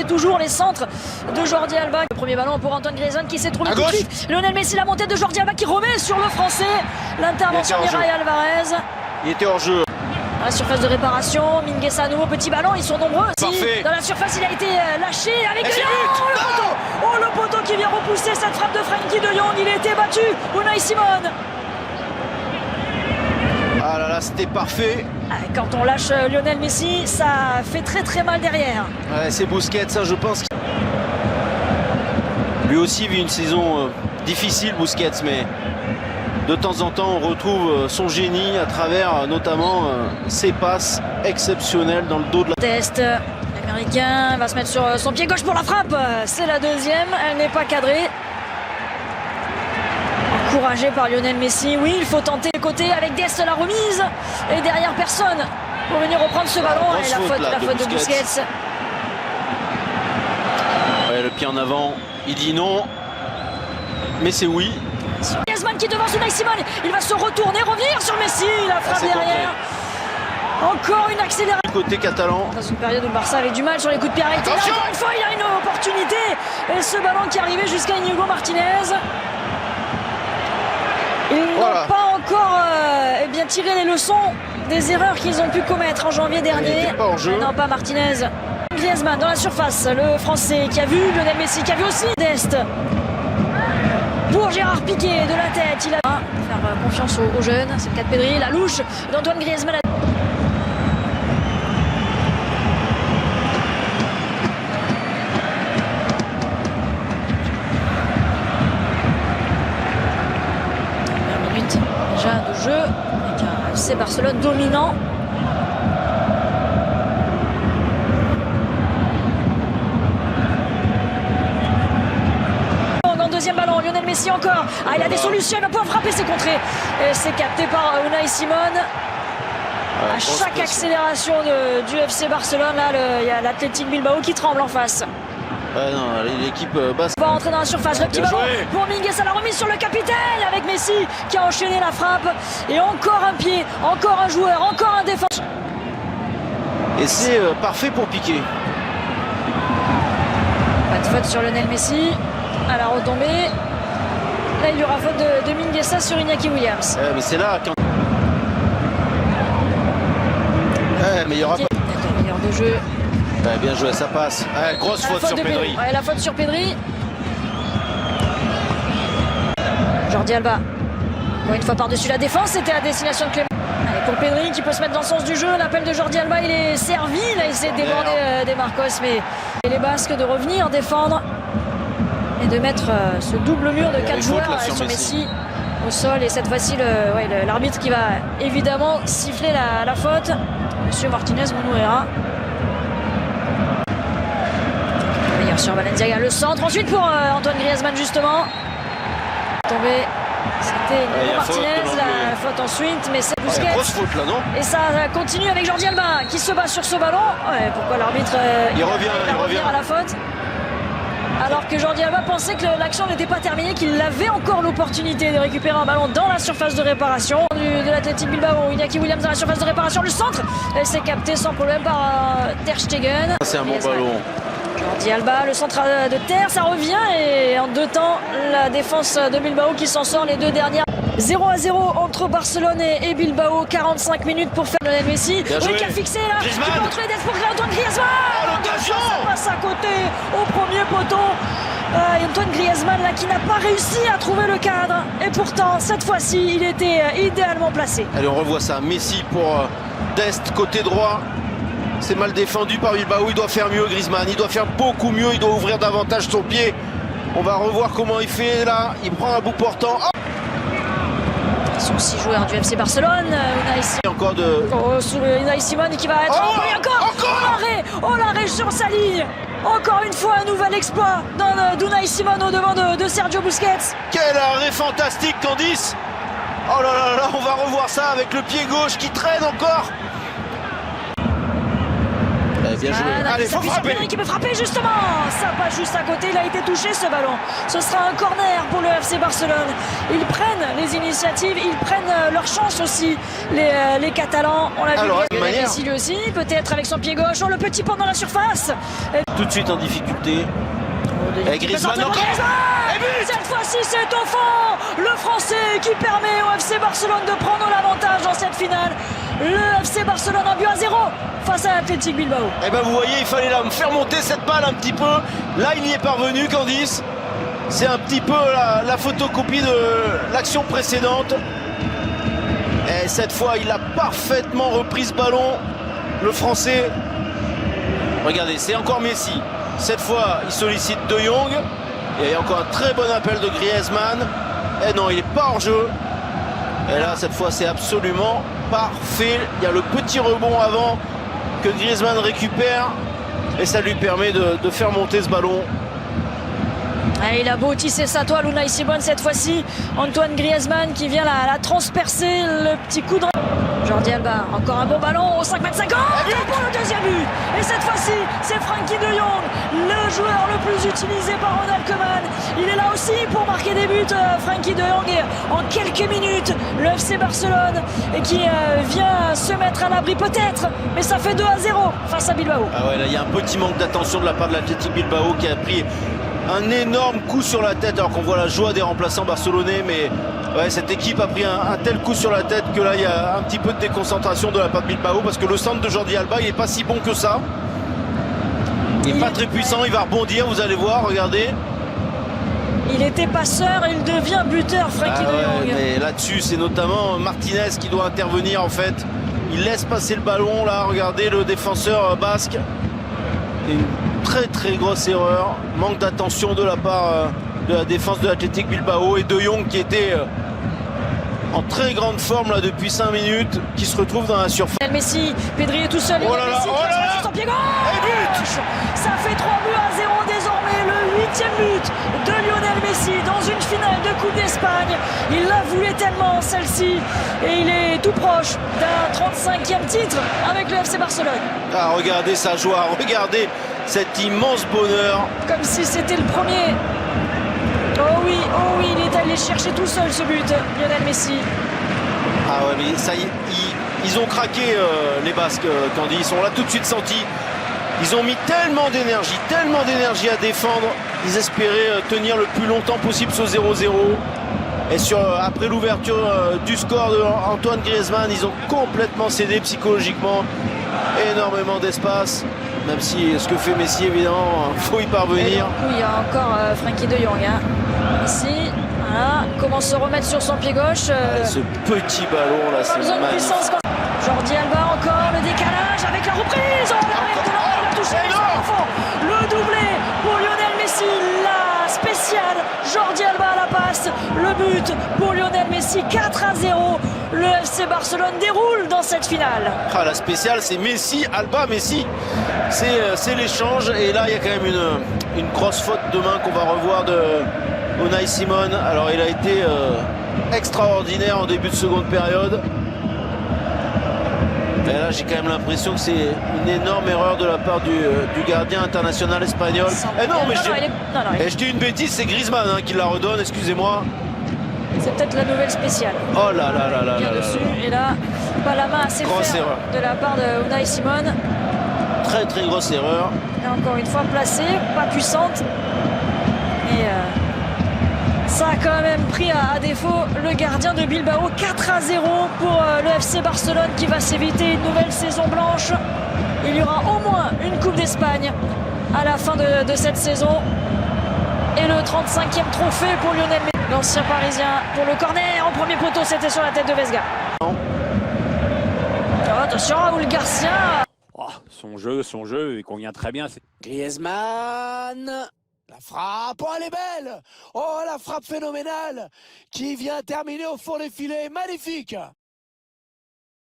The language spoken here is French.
toujours les centres de Jordi Alba. Le premier ballon pour Antoine Griezmann qui s'est trouvé tout de suite. Lionel Messi, la montée de Jordi Alba qui remet sur le français. L'intervention d'Irai Alvarez. Il était hors jeu. Dans la surface de réparation, Mingueza à nouveau, petit ballon, ils sont nombreux. Parfait. Dans la surface, il a été lâché avec le poteau. Oh, le poteau qui vient repousser cette frappe de Frenkie de Jong. Il a été battu. Unai Simon. Ah là là, c'était parfait. Quand on lâche Lionel Messi, ça fait très très mal derrière. Ouais, c'est Busquets, ça je pense. Lui aussi vit une saison difficile, Busquets, mais de temps en temps on retrouve son génie à travers notamment ses passes exceptionnelles dans le dos de la... Test, l'américain va se mettre sur son pied gauche pour la frappe. C'est la deuxième, elle n'est pas cadrée. Encouragé par Lionel Messi, oui, il faut tenter le côté avec Dest la remise. Et derrière personne pour venir reprendre ce ballon. Et la faute de Busquets. Ouais, le pied en avant, il dit non. Mais c'est oui. Griezmann qui devance Unai Simon. Il va se retourner, revenir sur Messi. La frappe derrière. Encore une accélération. Côté catalan. Dans une période où le Barça avait du mal sur les coups de pied arrêtés. Là, encore une fois, il a une opportunité. Et ce ballon qui arrivait jusqu'à Inigo Martinez. Ils n'ont pas encore tiré les leçons des erreurs qu'ils ont pu commettre en janvier dernier. Pas en jeu. Non, pas Martinez. Griezmann dans la surface, le Français qui a vu Lionel Messi, qui a vu aussi Dest. Pour Gérard Piqué de la tête, il a faire confiance aux jeunes. C'est le cas de Pedri, la louche d'Antoine Griezmann. De jeu avec un FC Barcelone dominant. En deuxième ballon, Lionel Messi encore. Il a des solutions, il va pouvoir frapper, c'est contré. Et c'est capté par Unai Simon. À chaque accélération du FC Barcelone, là, il y a l'Athletic Bilbao qui tremble en face. L'équipe basse. On va rentrer dans la surface, le petit ballon pour Mingueza, la remise sur le capitaine avec Messi qui a enchaîné la frappe. Et encore un pied, encore un joueur, encore un défenseur. Et c'est parfait pour Piqué. Pas de faute sur Lionel Messi. À la retombée. Là, il y aura faute de Mingueza sur Iñaki Williams. Mais c'est là quand... mais il y aura pas... Meilleur de jeu. Bien joué, ça passe. Grosse faute sur Pedri. La faute sur Pedri. Jordi Alba. Encore une fois par-dessus la défense, c'était à destination de Clément. Allez, pour Pedri qui peut se mettre dans le sens du jeu. L'appel de Jordi Alba, il est servi. Il a essayé de déborder des Marcos, mais les Basques de revenir défendre et de mettre ce double mur de 4 joueurs sur Messi au sol. Et cette fois-ci, l'arbitre qui va évidemment siffler la faute. Monsieur Martinez Mounouera. Sur Balenciaga, le centre ensuite pour Antoine Griezmann justement. Tombé, c'était Martinez, la faute ensuite, mais c'est Busquets. Grosse faute là, non? Et ça continue avec Jordi Alba qui se bat sur ce ballon. Pourquoi l'arbitre il revient à la faute? Alors que Jordi Alba pensait que l'action n'était pas terminée, qu'il avait encore l'opportunité de récupérer un ballon dans la surface de réparation de l'Athletic Bilbao. Iñaki Williams dans la surface de réparation, le centre, elle s'est capté sans problème par Ter Stegen. C'est un bon ballon. Jordi Alba, le centre de terre, ça revient et en deux temps, la défense de Bilbao qui s'en sort les deux dernières. 0-0 entre Barcelone et Bilbao, 45 minutes pour faire Lionel Messi. Oui, qui a fixé là, qui peut entrer pour Antoine Griezmann. Ça passe à côté au premier poteau. Antoine Griezmann là qui n'a pas réussi à trouver le cadre. Et pourtant, cette fois-ci, il était idéalement placé. Allez, on revoit ça. Messi pour Dest, côté droit. C'est mal défendu par Bilbao, il doit faire mieux Griezmann, il doit faire beaucoup mieux, il doit ouvrir davantage son pied. On va revoir comment il fait là, il prend un bout portant. Ce sont 6 joueurs du FC Barcelone. Unai Simon qui va être... encore l'arrêt sur sa ligne. Encore une fois, un nouvel exploit d'Unai Simon au devant de Sergio Busquets. Quel arrêt fantastique, Candice. Oh là là là, on va revoir ça avec le pied gauche qui traîne encore. Bien joué. Allez, faut frapper. Pedri qui peut frapper justement. Ça passe juste à côté. Il a été touché ce ballon. Ce sera un corner pour le FC Barcelone. Ils prennent les initiatives. Ils prennent leur chance aussi. Les Catalans. On l'a vu. Messi lui aussi. Peut-être avec son pied gauche. Oh, le petit pont dans la surface. Tout de suite en difficulté. Et Griezmann encore. Cette fois-ci c'est au fond. Le Français qui permet au FC Barcelone de prendre l'avantage dans cette finale. Le FC Barcelone en but à 0 face à l'Athletic Bilbao. Et ben vous voyez, il fallait là me faire monter cette balle un petit peu. Là il y est parvenu, Candice. C'est un petit peu la photocopie de l'action précédente. Et cette fois il a parfaitement repris ce ballon. Le Français. Regardez, c'est encore Messi. Cette fois, il sollicite De Jong. Il y a encore un très bon appel de Griezmann. Et non, il n'est pas hors jeu. Et là, cette fois, c'est absolument parfait. Il y a le petit rebond avant que Griezmann récupère. Et ça lui permet de faire monter ce ballon. Et il a beau tisser sa toile, Unai Simon cette fois-ci. Antoine Griezmann qui vient la transpercer. Le petit coup de... Jordi Alba, encore un bon ballon au 5,50 m pour le deuxième but. Et cette fois-ci, c'est Frenkie de Jong, le joueur le plus utilisé par Ronald Koeman. Il est là aussi pour marquer des buts, Frenkie de Jong. Et en quelques minutes, le FC Barcelone qui vient se mettre à l'abri peut-être. Mais ça fait 2-0 face à Bilbao. Ah ouais, là, il y a un petit manque d'attention de la part de l'Athletic Bilbao qui a pris un énorme coup sur la tête alors qu'on voit la joie des remplaçants barcelonais, mais ouais, cette équipe a pris un tel coup sur la tête que là il y a un petit peu de déconcentration de la part de Bilbao parce que le centre de Jordi Alba il n'est pas si bon que ça. Il n'est pas très puissant, il va rebondir, vous allez voir, regardez. Il était passeur et il devient buteur, Frenkie de Jong. Mais là-dessus c'est notamment Martinez qui doit intervenir en fait. Il laisse passer le ballon là, regardez le défenseur basque. Une très grosse erreur, manque d'attention de la part de la défense de l'Athletic Bilbao et De Jong qui était en très grande forme là depuis 5 minutes, qui se retrouve dans la surface. Messi, Pedri est tout seul. Oh là là, Messi, son pied gauche. Ça fait 3 buts à 0 désormais, le 8e but de Lionel Messi dans une finale de Coupe d'Espagne. Il la voulait tellement celle-ci et il est tout proche d'un 35e titre avec le FC Barcelone. Ah, regardez sa joie, regardez cet immense bonheur. Comme si c'était le premier. Oh oui, il est allé chercher tout seul ce but, Lionel Messi. Ah ouais, mais ça y est, ils ont craqué les Basques, Candy. Ils ont là tout de suite senti. Ils ont mis tellement d'énergie à défendre. Ils espéraient tenir le plus longtemps possible ce 0-0. Et après l'ouverture du score de Antoine Griezmann, ils ont complètement cédé psychologiquement. Énormément d'espace. Même si ce que fait Messi, évidemment, il faut y parvenir. Oui, il y a encore Frenkie de Jong. Ici, voilà, comment se remettre sur son pied gauche. Ce petit ballon là, c'est magnifique. Jordi Alba encore, le décalage avec la reprise. Oh, l'arrière de l'envoi, il a touché au fond. Le doublé pour Lionel Messi, la spéciale. Jordi Alba à la passe, le but pour Lionel Messi, 4-0. Le FC Barcelone déroule dans cette finale. Ah, la spéciale, c'est Messi, Alba, Messi. C'est l'échange. Et là, il y a quand même une grosse faute de main qu'on va revoir de Unai Simon. Alors, il a été extraordinaire en début de seconde période. Et là, j'ai quand même l'impression que c'est une énorme erreur de la part du gardien international espagnol. Et non, mais je dis une bêtise, c'est Griezmann qui la redonne, excusez-moi. C'est peut-être la nouvelle spéciale. Oh là là là là là. Et là, pas la main assez ferme de la part de Unai Simon. Très grosse erreur. Et encore une fois placée, pas puissante. Et ça a quand même pris à défaut le gardien de Bilbao. 4-0 pour le FC Barcelone qui va s'éviter une nouvelle saison blanche. Il y aura au moins une Coupe d'Espagne à la fin de cette saison. Et le 35e trophée pour Lionel Messi. L'ancien parisien pour le corner en premier poteau, c'était sur la tête de Vesga. Oh, attention, Raúl Garcia. Oh, son jeu, il convient très bien. Griezmann, la frappe, oh elle est belle. Oh la frappe phénoménale qui vient terminer au fond des filets, magnifique.